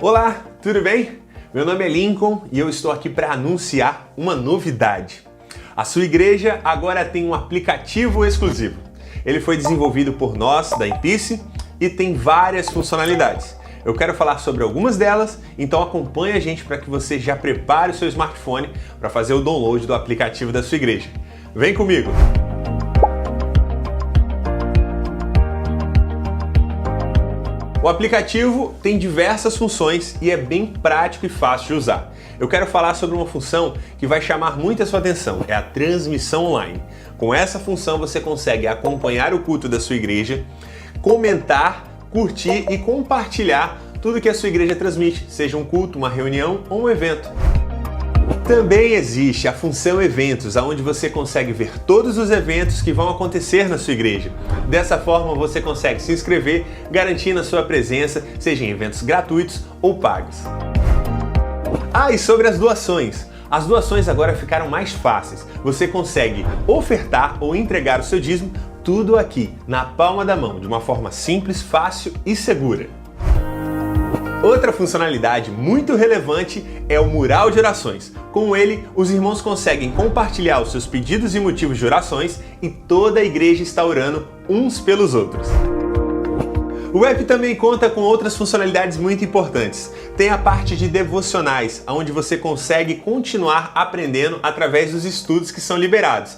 Olá, tudo bem? Meu nome é Lincoln e eu estou aqui para anunciar uma novidade. A sua igreja agora tem um aplicativo exclusivo. Ele foi desenvolvido por nós, da Empice, e tem várias funcionalidades. Eu quero falar sobre algumas delas, então acompanhe a gente para que você já prepare o seu smartphone para fazer o download do aplicativo da sua igreja. Vem comigo! O aplicativo tem diversas funções e é bem prático e fácil de usar. Eu quero falar sobre uma função que vai chamar muito a sua atenção, é a transmissão online. Com essa função você consegue acompanhar o culto da sua igreja, comentar, curtir e compartilhar tudo que a sua igreja transmite, seja um culto, uma reunião ou um evento. Também existe a função Eventos, onde você consegue ver todos os eventos que vão acontecer na sua igreja. Dessa forma você consegue se inscrever, garantindo a sua presença, seja em eventos gratuitos ou pagos. E sobre as doações. As doações agora ficaram mais fáceis. Você consegue ofertar ou entregar o seu dízimo tudo aqui, na palma da mão, de uma forma simples, fácil e segura. Outra funcionalidade muito relevante é o mural de orações. Com ele, os irmãos conseguem compartilhar os seus pedidos e motivos de orações e toda a igreja está orando uns pelos outros. O app também conta com outras funcionalidades muito importantes. Tem a parte de devocionais, onde você consegue continuar aprendendo através dos estudos que são liberados.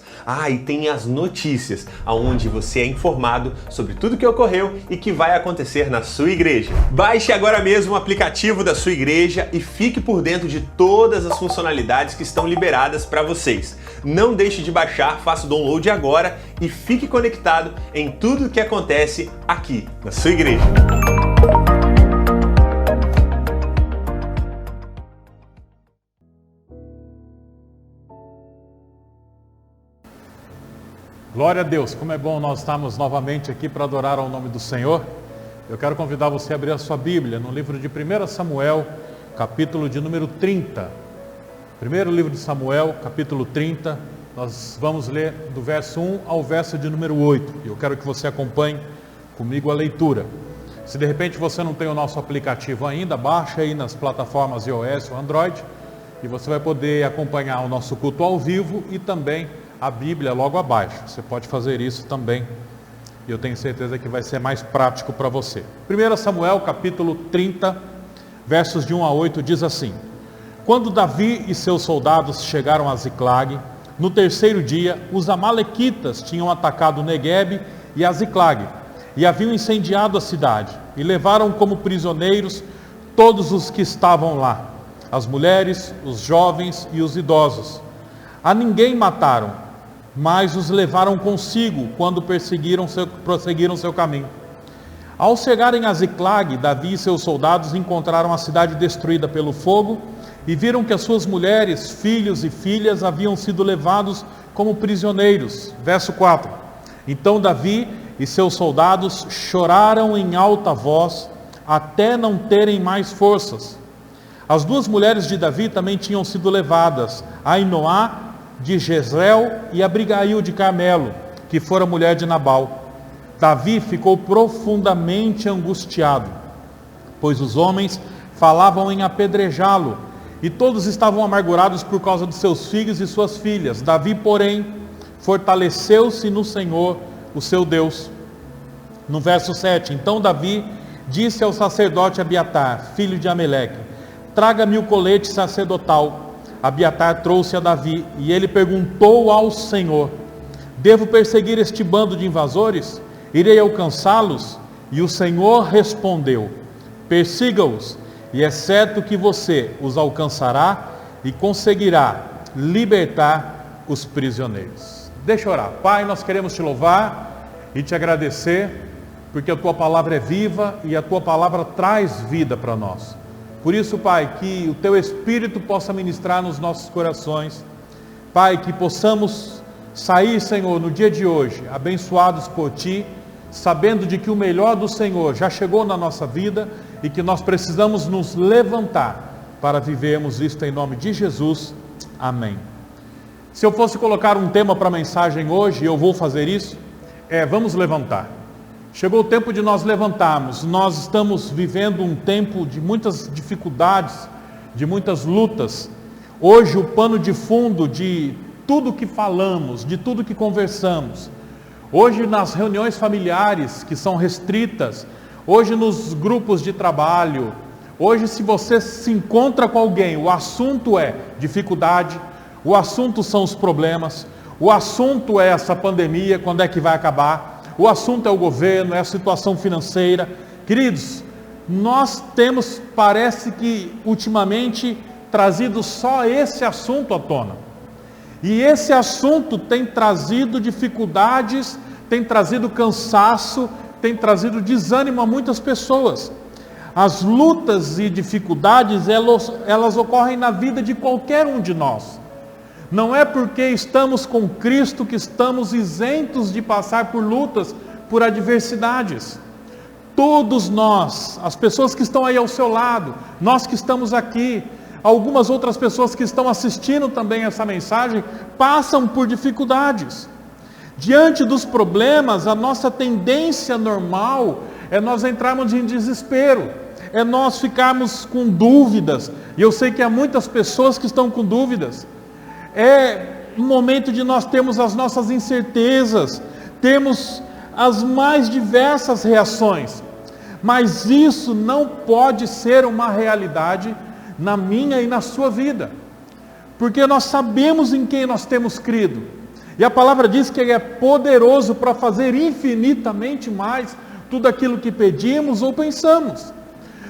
E tem as notícias, onde você é informado sobre tudo que ocorreu e que vai acontecer na sua igreja. Baixe agora mesmo o aplicativo da sua igreja e fique por dentro de todas as funcionalidades que estão liberadas para vocês. Não deixe de baixar, faça o download agora e fique conectado em tudo que acontece aqui na sua igreja. Glória a Deus, como é bom nós estarmos novamente aqui para adorar ao nome do Senhor. Eu quero convidar você a abrir a sua Bíblia no livro de 1 Samuel, capítulo de número 30. Primeiro livro de Samuel, capítulo 30, nós vamos ler do verso 1 ao verso de número 8. E eu quero que você acompanhe comigo a leitura. Se de repente você não tem o nosso aplicativo ainda, baixe aí nas plataformas iOS ou Android e você vai poder acompanhar o nosso culto ao vivo e também a Bíblia logo abaixo. Você pode fazer isso também e eu tenho certeza que vai ser mais prático para você. 1 Samuel capítulo 30, versos de 1 a 8 diz assim: Quando Davi e seus soldados chegaram a Ziclag, no terceiro dia, os amalequitas tinham atacado Neguebe e a Ziclag, e haviam incendiado a cidade, e levaram como prisioneiros todos os que estavam lá, as mulheres, os jovens e os idosos. A ninguém mataram, mas os levaram consigo quando prosseguiram seu caminho. Ao chegarem a Ziclag, Davi e seus soldados encontraram a cidade destruída pelo fogo, e viram que as suas mulheres, filhos e filhas haviam sido levados como prisioneiros. Verso 4. Então Davi e seus soldados choraram em alta voz, até não terem mais forças. As duas mulheres de Davi também tinham sido levadas, Ainoá de Jezreel e Abigail de Carmelo, que fora mulher de Nabal. Davi ficou profundamente angustiado, pois os homens falavam em apedrejá-lo, e todos estavam amargurados por causa de seus filhos e suas filhas. Davi, porém, fortaleceu-se no Senhor, o seu Deus. No verso 7, então Davi disse ao sacerdote Abiatar, filho de Ameleque: traga-me o colete sacerdotal. Abiatar trouxe a Davi, e ele perguntou ao Senhor: devo perseguir este bando de invasores? Irei alcançá-los? E o Senhor respondeu: persiga-os, e é certo que você os alcançará e conseguirá libertar os prisioneiros. Deixa eu orar. Pai, nós queremos te louvar e te agradecer, porque a tua palavra é viva e a tua palavra traz vida para nós. Por isso, Pai, que o teu Espírito possa ministrar nos nossos corações. Pai, que possamos sair, Senhor, no dia de hoje, abençoados por ti, sabendo de que o melhor do Senhor já chegou na nossa vida e que nós precisamos nos levantar para vivermos isto em nome de Jesus. Amém. Se eu fosse colocar um tema para a mensagem hoje, eu vou fazer isso, vamos levantar. Chegou o tempo de nós levantarmos. Nós estamos vivendo um tempo de muitas dificuldades, de muitas lutas. Hoje o pano de fundo de tudo que falamos, de tudo que conversamos, hoje nas reuniões familiares que são restritas, hoje nos grupos de trabalho, hoje se você se encontra com alguém, o assunto é dificuldade, o assunto são os problemas, o assunto é essa pandemia, quando é que vai acabar, o assunto é o governo, é a situação financeira. Queridos, nós temos, parece que ultimamente, trazido só esse assunto à tona. E esse assunto tem trazido dificuldades, tem trazido cansaço, tem trazido desânimo a muitas pessoas. As lutas e dificuldades, elas ocorrem na vida de qualquer um de nós. Não é porque estamos com Cristo que estamos isentos de passar por lutas, por adversidades. Todos nós, as pessoas que estão aí ao seu lado, nós que estamos aqui, algumas outras pessoas que estão assistindo também essa mensagem, passam por dificuldades. Diante dos problemas, a nossa tendência normal é nós entrarmos em desespero, é nós ficarmos com dúvidas, e eu sei que há muitas pessoas que estão com dúvidas. É um momento de nós termos as nossas incertezas, temos as mais diversas reações, mas isso não pode ser uma realidade na minha e na sua vida, porque nós sabemos em quem nós temos crido, e a palavra diz que Ele é poderoso para fazer infinitamente mais tudo aquilo que pedimos ou pensamos.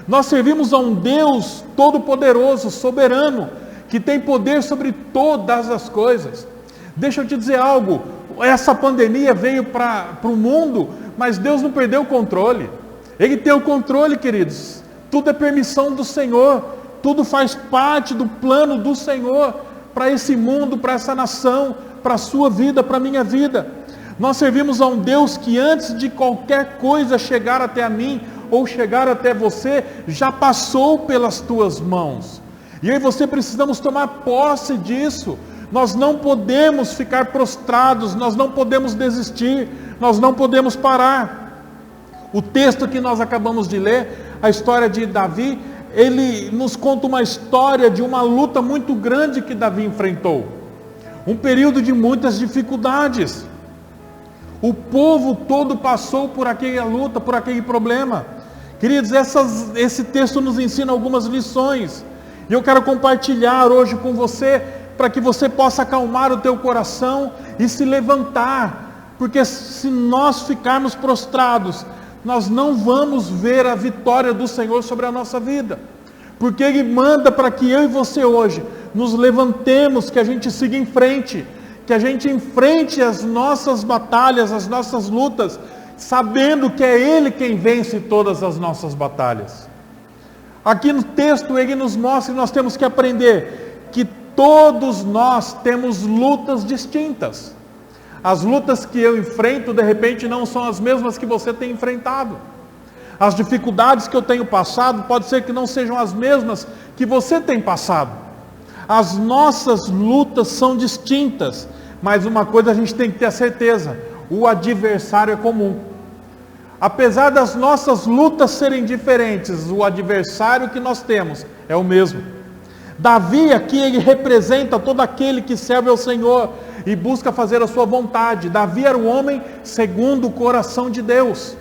Nós servimos a um Deus todo-poderoso, soberano, que tem poder sobre todas as coisas. Deixa eu te dizer algo, essa pandemia veio para o mundo, mas Deus não perdeu o controle. Ele tem o controle, queridos. Tudo é permissão do Senhor, tudo faz parte do plano do Senhor, para esse mundo, para essa nação, para a sua vida, para a minha vida. Nós servimos a um Deus que antes de qualquer coisa chegar até a mim, ou chegar até você, já passou pelas tuas mãos. E eu e você precisamos tomar posse disso. Nós não podemos ficar prostrados, nós não podemos desistir, nós não podemos parar. O texto que nós acabamos de ler, a história de Davi, ele nos conta uma história de uma luta muito grande que Davi enfrentou. Um período de muitas dificuldades. O povo todo passou por aquela luta, por aquele problema. Queridos, esse texto nos ensina algumas lições. E eu quero compartilhar hoje com você, para que você possa acalmar o teu coração e se levantar. Porque se nós ficarmos prostrados, nós não vamos ver a vitória do Senhor sobre a nossa vida. Porque Ele manda para que eu e você hoje nos levantemos, que a gente siga em frente, que a gente enfrente as nossas batalhas, as nossas lutas, sabendo que é Ele quem vence todas as nossas batalhas. Aqui no texto Ele nos mostra que nós temos que aprender que todos nós temos lutas distintas. As lutas que eu enfrento, de repente, não são as mesmas que você tem enfrentado. As dificuldades que eu tenho passado, pode ser que não sejam as mesmas que você tem passado. As nossas lutas são distintas, mas uma coisa a gente tem que ter a certeza: o adversário é comum. Apesar das nossas lutas serem diferentes, o adversário que nós temos é o mesmo. Davi aqui, ele representa todo aquele que serve ao Senhor e busca fazer a sua vontade. Davi era um homem segundo o coração de Deus.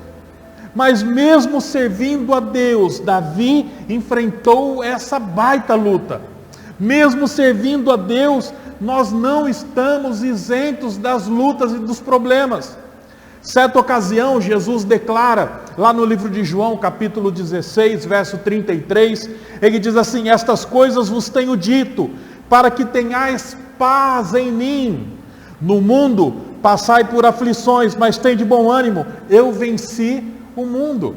Mas mesmo servindo a Deus, Davi enfrentou essa baita luta. Mesmo servindo a Deus, nós não estamos isentos das lutas e dos problemas. Certa ocasião, Jesus declara, lá no livro de João, capítulo 16, verso 33, ele diz assim: estas coisas vos tenho dito, para que tenhais paz em mim. No mundo passai por aflições, mas tende bom ânimo, eu venci o mundo.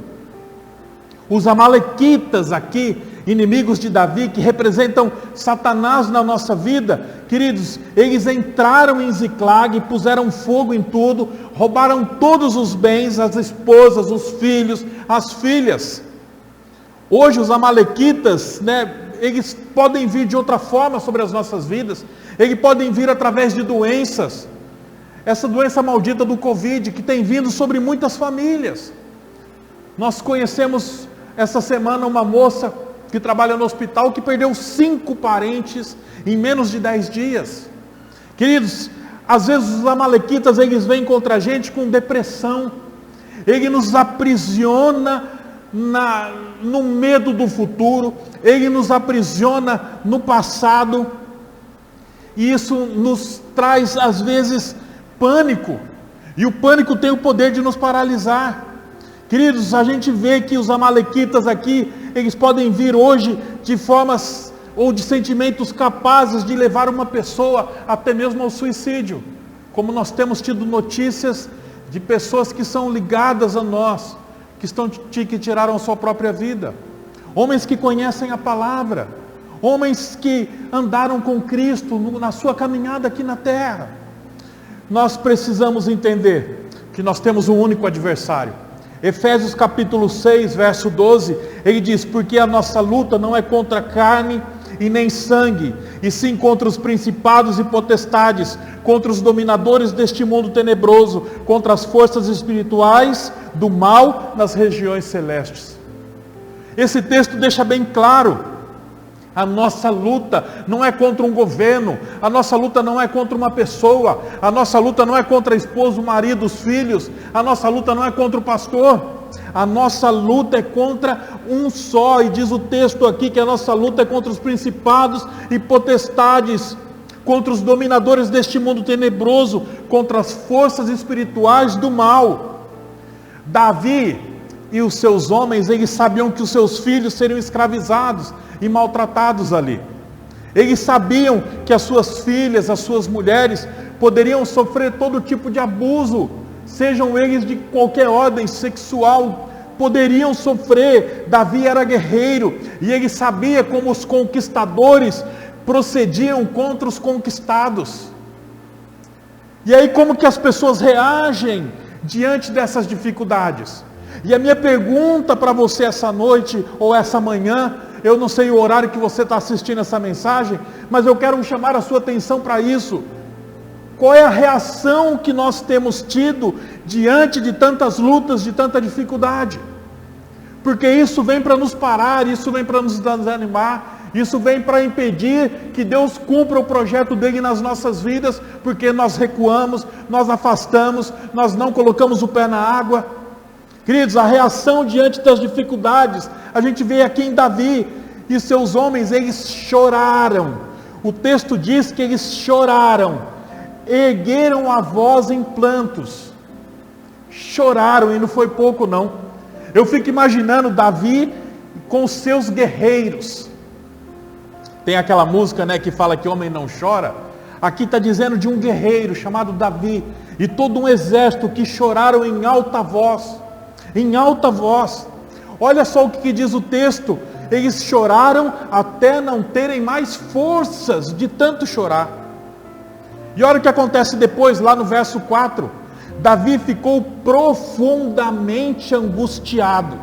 Os amalequitas aqui, inimigos de Davi, que representam Satanás na nossa vida, queridos, eles entraram em Ziclag, puseram fogo em tudo, roubaram todos os bens, as esposas, os filhos, as filhas. Hoje os amalequitas, eles podem vir de outra forma sobre as nossas vidas, eles podem vir através de doenças, essa doença maldita do Covid, que tem vindo sobre muitas famílias. Nós conhecemos essa semana uma moça que trabalha no hospital que perdeu 5 parentes em menos de 10 dias. Queridos, às vezes os amalequitas, eles vêm contra a gente com depressão. Ele nos aprisiona no medo do futuro. Ele nos aprisiona no passado. E isso nos traz, às vezes, pânico. E o pânico tem o poder de nos paralisar. Queridos, a gente vê que os amalequitas aqui, eles podem vir hoje de formas ou de sentimentos capazes de levar uma pessoa até mesmo ao suicídio. Como nós temos tido notícias de pessoas que são ligadas a nós, que tiraram a sua própria vida. Homens que conhecem a palavra, homens que andaram com Cristo na sua caminhada aqui na terra. Nós precisamos entender que nós temos um único adversário. Efésios capítulo 6, verso 12, ele diz: porque a nossa luta não é contra carne e nem sangue, e sim contra os principados e potestades, contra os dominadores deste mundo tenebroso, contra as forças espirituais do mal nas regiões celestes. Esse texto deixa bem claro, a nossa luta não é contra um governo, a nossa luta não é contra uma pessoa, a nossa luta não é contra a esposa, o marido, os filhos, a nossa luta não é contra o pastor, a nossa luta é contra um só, e diz o texto aqui que a nossa luta é contra os principados e potestades, contra os dominadores deste mundo tenebroso, contra as forças espirituais do mal. Davi e os seus homens, eles sabiam que os seus filhos seriam escravizados e maltratados ali. Eles sabiam que as suas filhas, as suas mulheres poderiam sofrer todo tipo de abuso, sejam eles de qualquer ordem sexual, poderiam sofrer. Davi era guerreiro e ele sabia como os conquistadores procediam contra os conquistados. E aí, como que as pessoas reagem diante dessas dificuldades? E a minha pergunta para você essa noite ou essa manhã, eu não sei o horário que você está assistindo essa mensagem, mas eu quero chamar a sua atenção para isso. Qual é a reação que nós temos tido diante de tantas lutas, de tanta dificuldade? Porque isso vem para nos parar, isso vem para nos desanimar, isso vem para impedir que Deus cumpra o projeto dele nas nossas vidas, porque nós recuamos, nós afastamos, nós não colocamos o pé na água. Queridos, a reação diante das dificuldades, a gente vê aqui em Davi e seus homens, eles choraram. O texto diz que eles choraram, ergueram a voz em plantos, choraram, e não foi pouco não. Eu fico imaginando Davi com os seus guerreiros. Tem aquela música, né, que fala que homem não chora. Aqui está dizendo de um guerreiro chamado Davi e todo um exército que choraram em alta voz. Em alta voz. Olha só o que diz o texto: eles choraram até não terem mais forças de tanto chorar. E olha o que acontece depois, lá no verso 4. Davi ficou profundamente angustiado.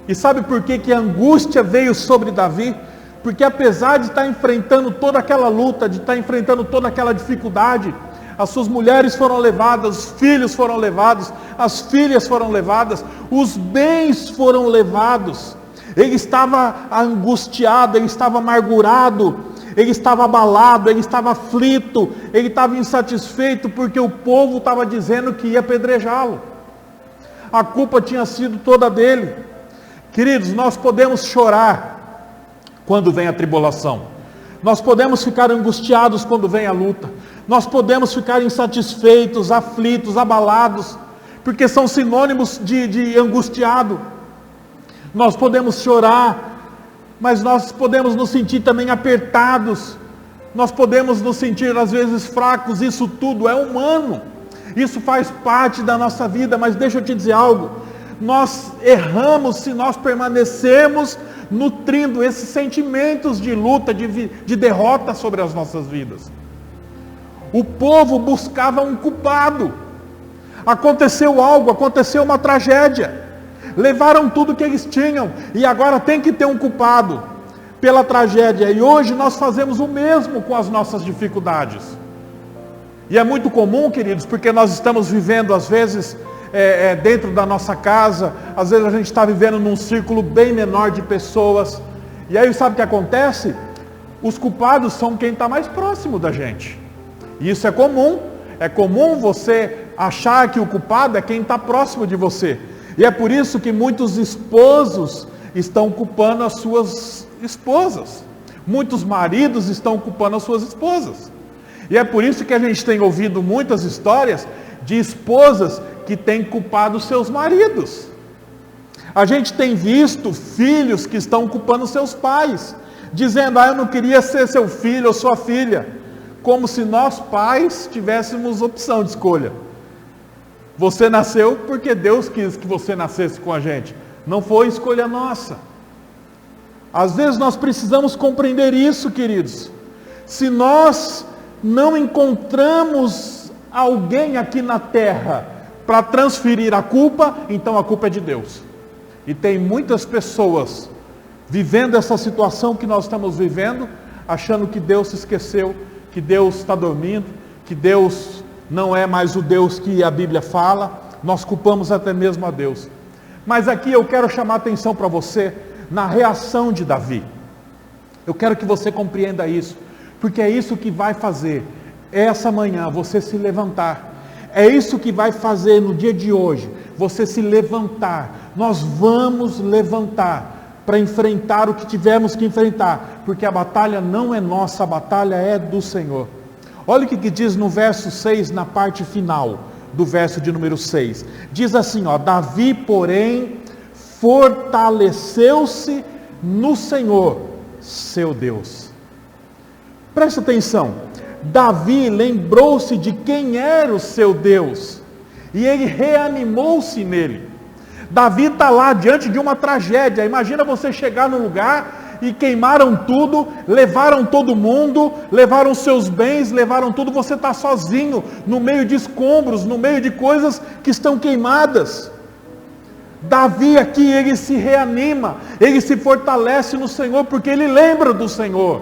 E sabe por que a angústia veio sobre Davi? Porque apesar de estar enfrentando toda aquela luta, de estar enfrentando toda aquela dificuldade, as suas mulheres foram levadas, os filhos foram levados, as filhas foram levadas, os bens foram levados. Ele estava angustiado, ele estava amargurado, ele estava abalado, ele estava aflito, ele estava insatisfeito, porque o povo estava dizendo que ia apedrejá-lo. A culpa tinha sido toda dele. Queridos, nós podemos chorar quando vem a tribulação, nós podemos ficar angustiados quando vem a luta, nós podemos ficar insatisfeitos, aflitos, abalados, porque são sinônimos de angustiado. Nós podemos chorar, mas nós podemos nos sentir também apertados, nós podemos nos sentir às vezes fracos. Isso tudo é humano, isso faz parte da nossa vida. Mas deixa eu te dizer algo, nós erramos se nós permanecermos nutrindo esses sentimentos de luta, de derrota sobre as nossas vidas. O povo buscava um culpado. Aconteceu algo, aconteceu uma tragédia. Levaram tudo que eles tinham e agora tem que ter um culpado pela tragédia. E hoje nós fazemos o mesmo com as nossas dificuldades. E é muito comum, queridos, porque nós estamos vivendo às vezes dentro da nossa casa, às vezes a gente está vivendo num círculo bem menor de pessoas, e aí sabe o que acontece? Os culpados são quem está mais próximo da gente, e isso é comum você achar que o culpado é quem está próximo de você, e é por isso que muitos esposos estão culpando as suas esposas, muitos maridos estão culpando as suas esposas, e é por isso que a gente tem ouvido muitas histórias de esposas que têm culpado seus maridos. A gente tem visto filhos que estão culpando seus pais, dizendo, eu não queria ser seu filho ou sua filha, como se nós pais tivéssemos opção de escolha. Você nasceu porque Deus quis que você nascesse com a gente, não foi escolha nossa. Às vezes nós precisamos compreender isso, queridos. Se nós não encontramos alguém aqui na terra para transferir a culpa, então a culpa é de Deus. E tem muitas pessoas vivendo essa situação que nós estamos vivendo, achando que Deus se esqueceu, que Deus está dormindo, que Deus não é mais o Deus que a Bíblia fala. Nós culpamos até mesmo a Deus. Mas aqui eu quero chamar a atenção para você na reação de Davi. Eu quero que você compreenda isso, porque é isso que vai fazer essa manhã você se levantar. É isso que vai fazer no dia de hoje você se levantar. Nós vamos levantar para enfrentar o que tivermos que enfrentar, porque a batalha não é nossa, a batalha é do Senhor. Olha o que diz no verso 6, na parte final do verso de número 6. Diz assim, Davi, porém, fortaleceu-se no Senhor, seu Deus. Presta atenção. Davi lembrou-se de quem era o seu Deus, e ele reanimou-se nele. Davi está lá diante de uma tragédia. Imagina você chegar no lugar e queimaram tudo, levaram todo mundo, levaram seus bens, levaram tudo, você está sozinho, no meio de escombros, no meio de coisas que estão queimadas. Davi aqui, ele se reanima, ele se fortalece no Senhor, porque ele lembra do Senhor.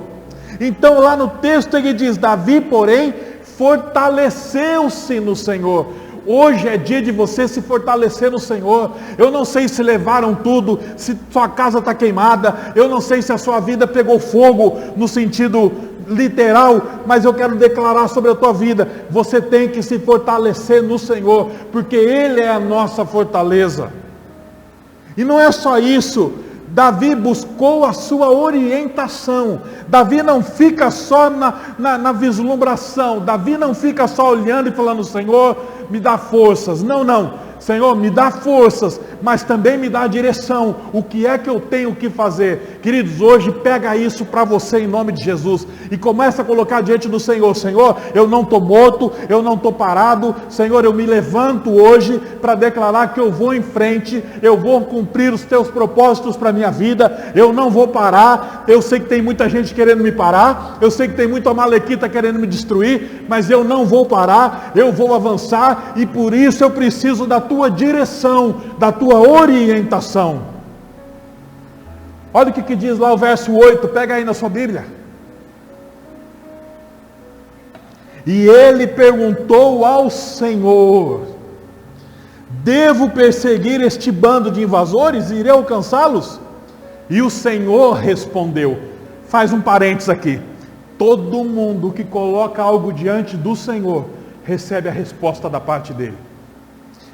Então lá no texto ele diz, Davi, porém, fortaleceu-se no Senhor. Hoje é dia de você se fortalecer no Senhor. Eu não sei se levaram tudo, se sua casa está queimada, eu não sei se a sua vida pegou fogo no sentido literal, mas eu quero declarar sobre a tua vida, você tem que se fortalecer no Senhor, porque Ele é a nossa fortaleza. E não é só isso, Davi buscou a sua orientação. Davi não fica só na vislumbração. Davi não fica só olhando e falando, Senhor, me dá forças. Não. Senhor, me dá forças, mas também me dá direção. O que é que eu tenho que fazer? Queridos, hoje pega isso para você em nome de Jesus e começa a colocar diante do Senhor. Senhor, eu não estou morto, eu não estou parado. Senhor, eu me levanto hoje para declarar que eu vou em frente, eu vou cumprir os teus propósitos para a minha vida, eu não vou parar. Eu sei que tem muita gente querendo me parar, eu sei que tem muito amalequita querendo me destruir, mas eu não vou parar, eu vou avançar, e por isso eu preciso da tua direção, da tua orientação. Olha o que diz lá o verso 8, pega aí na sua Bíblia. E ele perguntou ao Senhor, devo perseguir este bando de invasores e irei alcançá-los? E o Senhor respondeu, faz um parênteses aqui, todo mundo que coloca algo diante do Senhor, recebe a resposta da parte dele.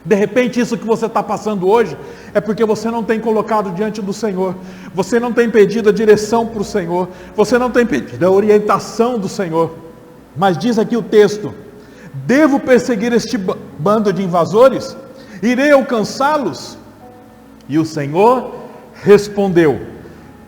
De repente isso que você está passando hoje, é porque você não tem colocado diante do Senhor, você não tem pedido a direção para o Senhor, você não tem pedido a orientação do Senhor. Mas diz aqui o texto, devo perseguir este bando de invasores? Irei alcançá-los? E o Senhor respondeu,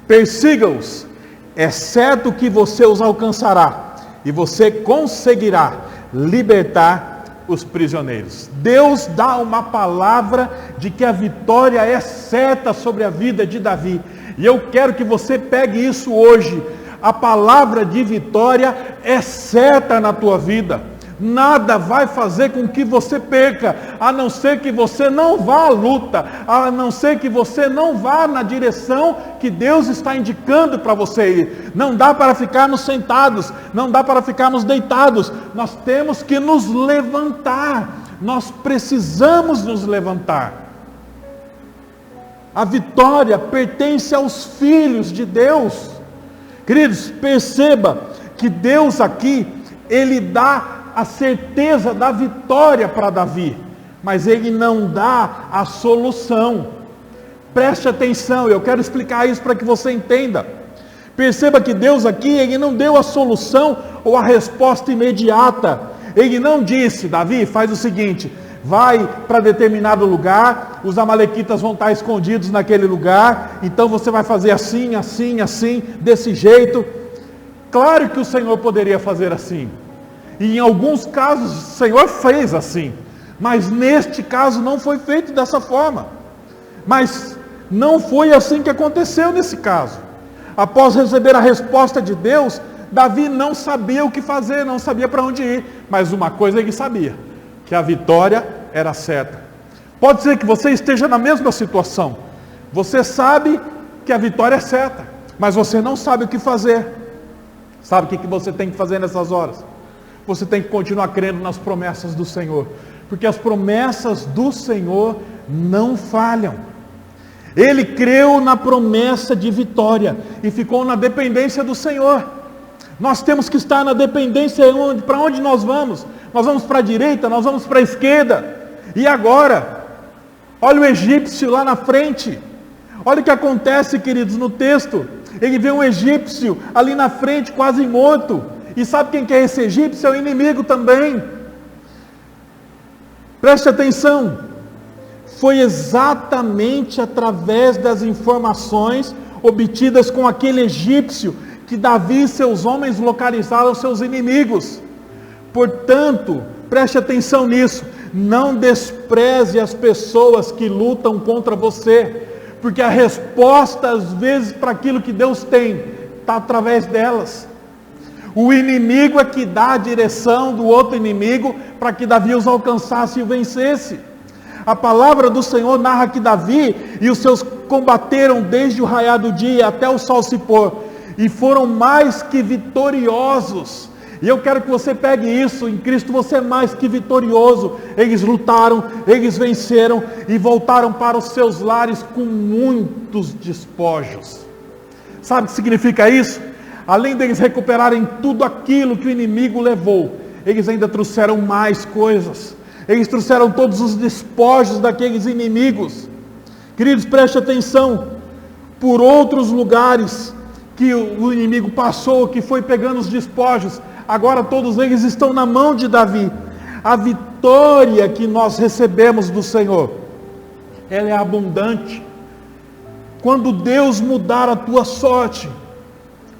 persiga-os, é certo que você os alcançará, e você conseguirá libertar os prisioneiros. Deus dá uma palavra de que a vitória é certa sobre a vida de Davi, e eu quero que você pegue isso hoje. A palavra de vitória é certa na tua vida. Nada vai fazer com que você perca, a não ser que você não vá à luta, a não ser que você não vá na direção que Deus está indicando para você ir. Não dá para ficarmos sentados, não dá para ficarmos deitados, nós temos que nos levantar. nós precisamos nos levantar. A vitória pertence aos filhos de Deus. Queridos, perceba que Deus aqui, Ele dá a certeza da vitória para Davi, mas Ele não dá a solução. Preste atenção, eu quero explicar isso para que você entenda. Perceba que Deus aqui, Ele não deu a solução ou a resposta imediata. Ele não disse: Davi, faz o seguinte, vai para determinado lugar, os amalequitas vão estar escondidos naquele lugar, então você vai fazer assim, assim, assim, desse jeito. Claro que o Senhor poderia fazer assim, e em alguns casos o Senhor fez assim, mas neste caso não foi feito dessa forma. Mas não foi assim que aconteceu nesse caso. Após receber a resposta de Deus, Davi não sabia o que fazer, não sabia para onde ir, mas uma coisa ele sabia, que a vitória era certa. Pode ser que você esteja na mesma situação, você sabe que a vitória é certa, mas você não sabe o que fazer. Sabe o que você tem que fazer nessas horas? Você tem que continuar crendo nas promessas do Senhor, porque as promessas do Senhor não falham. Ele creu na promessa de vitória e ficou na dependência do Senhor. Nós temos que estar na dependência. Para onde nós vamos? Nós vamos para a direita, nós vamos para a esquerda. E agora? Olha o egípcio lá na frente. Olha o que acontece, queridos, no texto. Ele vê um egípcio ali na frente, quase morto. E sabe quem que é esse egípcio? É o inimigo também. Preste atenção. Foi exatamente através das informações obtidas com aquele egípcio que Davi e seus homens localizaram seus inimigos. Portanto, preste atenção nisso. Não despreze as pessoas que lutam contra você, porque a resposta às vezes para aquilo que Deus tem está através delas. O inimigo é que dá a direção do outro inimigo para que Davi os alcançasse e o vencesse. A palavra do Senhor narra que Davi e os seus combateram desde o raiar do dia até o sol se pôr, e foram mais que vitoriosos. E eu quero que você pegue isso: em Cristo você é mais que vitorioso. Eles lutaram, eles venceram e voltaram para os seus lares com muitos despojos. Sabe o que significa isso? Além deles recuperarem tudo aquilo que o inimigo levou, eles ainda trouxeram mais coisas. Eles trouxeram todos os despojos daqueles inimigos. Queridos, preste atenção. Por outros lugares que o inimigo passou, que foi pegando os despojos, agora todos eles estão na mão de Davi. A vitória que nós recebemos do Senhor, ela é abundante. Quando Deus mudar a tua sorte,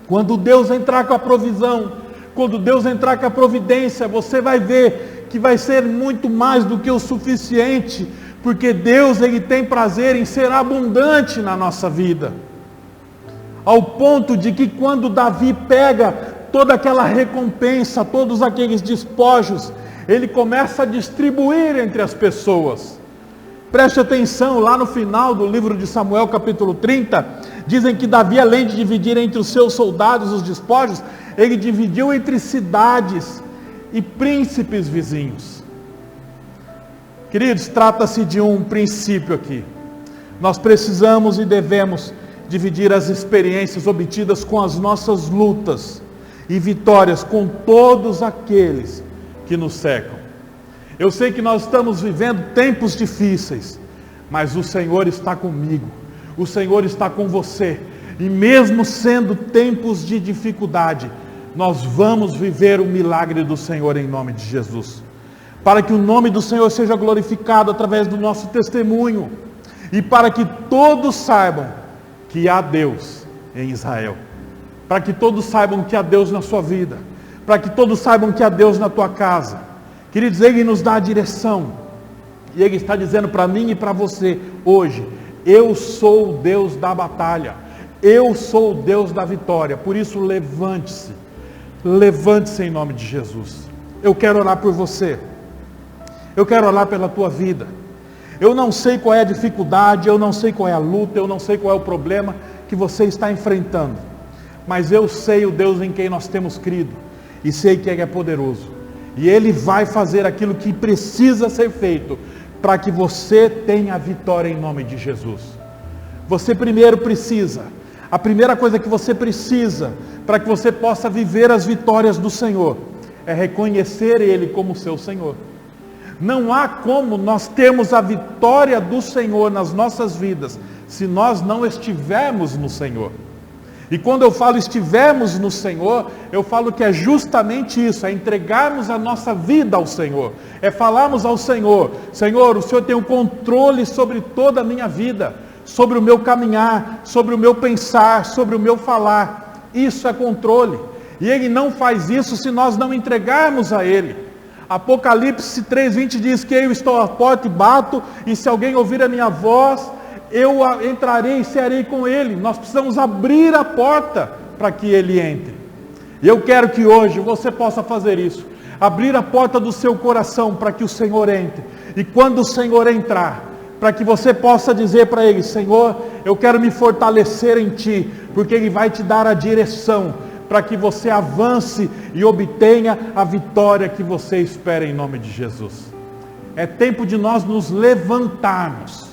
quando Deus entrar com a provisão, quando Deus entrar com a providência, você vai ver que vai ser muito mais do que o suficiente, porque Deus, Ele tem prazer em ser abundante na nossa vida, ao ponto de que quando Davi pega toda aquela recompensa, todos aqueles despojos, ele começa a distribuir entre as pessoas. Preste atenção, lá no final do livro de Samuel, capítulo 30, dizem que Davi, além de dividir entre os seus soldados os despojos, ele dividiu entre cidades e príncipes vizinhos. Queridos, trata-se de um princípio aqui. Nós precisamos e devemos dividir as experiências obtidas com as nossas lutas e vitórias com todos aqueles que nos cercam. Eu sei que nós estamos vivendo tempos difíceis, mas o Senhor está comigo, o Senhor está com você, e mesmo sendo tempos de dificuldade, nós vamos viver o milagre do Senhor em nome de Jesus, para que o nome do Senhor seja glorificado através do nosso testemunho, e para que todos saibam que há Deus em Israel, para que todos saibam que há Deus na sua vida, para que todos saibam que há Deus na tua casa. Queridos, Ele nos dá a direção, e Ele está dizendo para mim e para você hoje: eu sou o Deus da batalha, eu sou o Deus da vitória. Por isso, levante-se em nome de Jesus. Eu quero orar por você, eu quero orar pela tua vida. Eu não sei qual é a dificuldade, eu não sei qual é a luta, eu não sei qual é o problema que você está enfrentando, mas eu sei o Deus em quem nós temos crido, e sei que Ele é poderoso. E Ele vai fazer aquilo que precisa ser feito para que você tenha a vitória em nome de Jesus. Você primeiro precisa, a primeira coisa que você precisa para que você possa viver as vitórias do Senhor é reconhecer Ele como seu Senhor. Não há como nós termos a vitória do Senhor nas nossas vidas se nós não estivermos no Senhor. E quando eu falo estivermos no Senhor, eu falo que é justamente isso, é entregarmos a nossa vida ao Senhor, é falarmos ao Senhor: Senhor, o Senhor tem o controle sobre toda a minha vida, sobre o meu caminhar, sobre o meu pensar, sobre o meu falar. Isso é controle, e Ele não faz isso se nós não entregarmos a Ele. Apocalipse 3:20 diz que eu estou à porta e bato, e se alguém ouvir a minha voz, eu entrarei e cearei com Ele. Nós precisamos abrir a porta para que Ele entre. E eu quero que hoje você possa fazer isso. Abrir a porta do seu coração para que o Senhor entre. E quando o Senhor entrar, para que você possa dizer para Ele: Senhor, eu quero me fortalecer em Ti, porque Ele vai te dar a direção, para que você avance e obtenha a vitória que você espera em nome de Jesus. É tempo de nós nos levantarmos.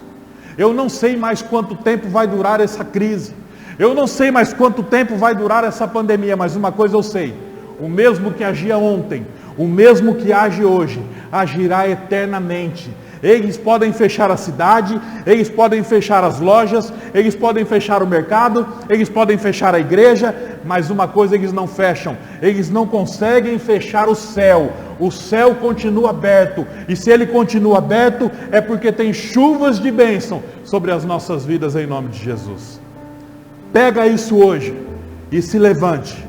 Eu não sei mais quanto tempo vai durar essa crise. Eu não sei mais quanto tempo vai durar essa pandemia, mas uma coisa eu sei: o mesmo que agia ontem, o mesmo que age hoje, agirá eternamente. Eles podem fechar a cidade, eles podem fechar as lojas, eles podem fechar o mercado, eles podem fechar a igreja, mas uma coisa eles não fecham: eles não conseguem fechar o céu. O céu continua aberto, e se ele continua aberto, é porque tem chuvas de bênção sobre as nossas vidas em nome de Jesus. Pega isso hoje e se levante.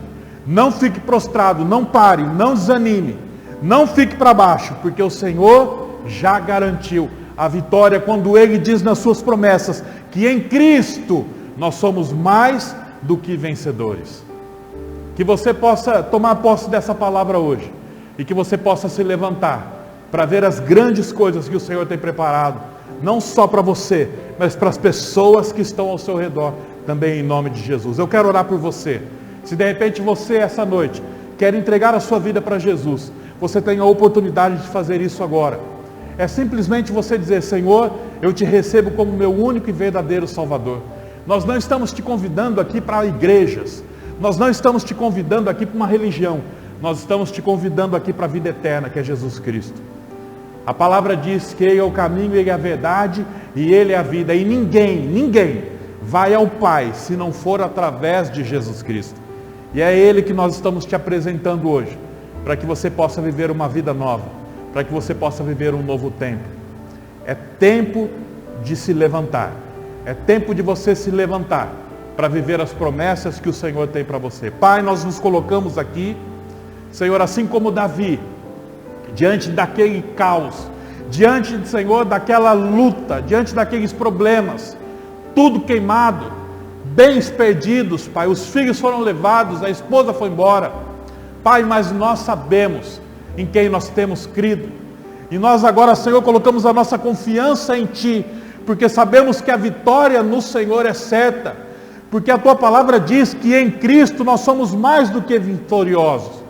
Não fique prostrado, não pare, não desanime, não fique para baixo, porque o Senhor já garantiu a vitória quando Ele diz nas suas promessas que em Cristo nós somos mais do que vencedores. Que você possa tomar posse dessa palavra hoje e que você possa se levantar para ver as grandes coisas que o Senhor tem preparado, não só para você, mas para as pessoas que estão ao seu redor também, em nome de Jesus. Eu quero orar por você. Se de repente você essa noite quer entregar a sua vida para Jesus, você tem a oportunidade de fazer isso agora. É simplesmente você dizer: Senhor, eu te recebo como meu único e verdadeiro Salvador. Nós não estamos te convidando aqui para igrejas, nós não estamos te convidando aqui para uma religião, nós estamos te convidando aqui para a vida eterna, que é Jesus Cristo. A palavra diz que Ele é o caminho, Ele é a verdade e Ele é a vida, e ninguém vai ao Pai se não for através de Jesus Cristo. E é Ele que nós estamos te apresentando hoje, para que você possa viver uma vida nova, para que você possa viver um novo tempo. É tempo de se levantar, é tempo de você se levantar para viver as promessas que o Senhor tem para você. Pai, nós nos colocamos aqui, Senhor, assim como Davi, diante daquele caos, diante, Senhor, daquela luta, diante daqueles problemas, tudo queimado, bens perdidos, Pai, os filhos foram levados, a esposa foi embora, Pai, mas nós sabemos em quem nós temos crido, e nós agora, Senhor, colocamos a nossa confiança em Ti, porque sabemos que a vitória no Senhor é certa, porque a Tua palavra diz que em Cristo nós somos mais do que vitoriosos,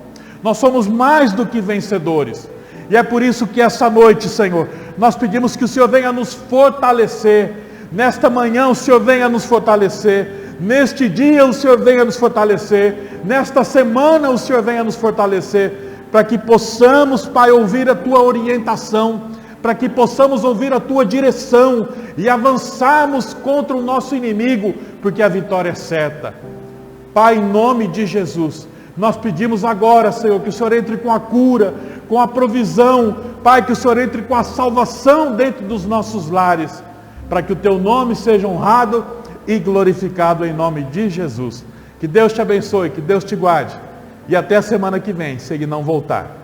nós somos mais do que vencedores, e é por isso que essa noite, Senhor, nós pedimos que o Senhor venha nos fortalecer, nesta manhã o Senhor venha nos fortalecer, neste dia o Senhor venha nos fortalecer, nesta semana o Senhor venha nos fortalecer, para que possamos, Pai, ouvir a Tua orientação, para que possamos ouvir a Tua direção e avançarmos contra o nosso inimigo, porque a vitória é certa. Pai, em nome de Jesus, nós pedimos agora, Senhor, que o Senhor entre com a cura, com a provisão, Pai, que o Senhor entre com a salvação dentro dos nossos lares, para que o Teu nome seja honrado e glorificado em nome de Jesus. Que Deus te abençoe, que Deus te guarde, e até a semana que vem, se Ele não voltar.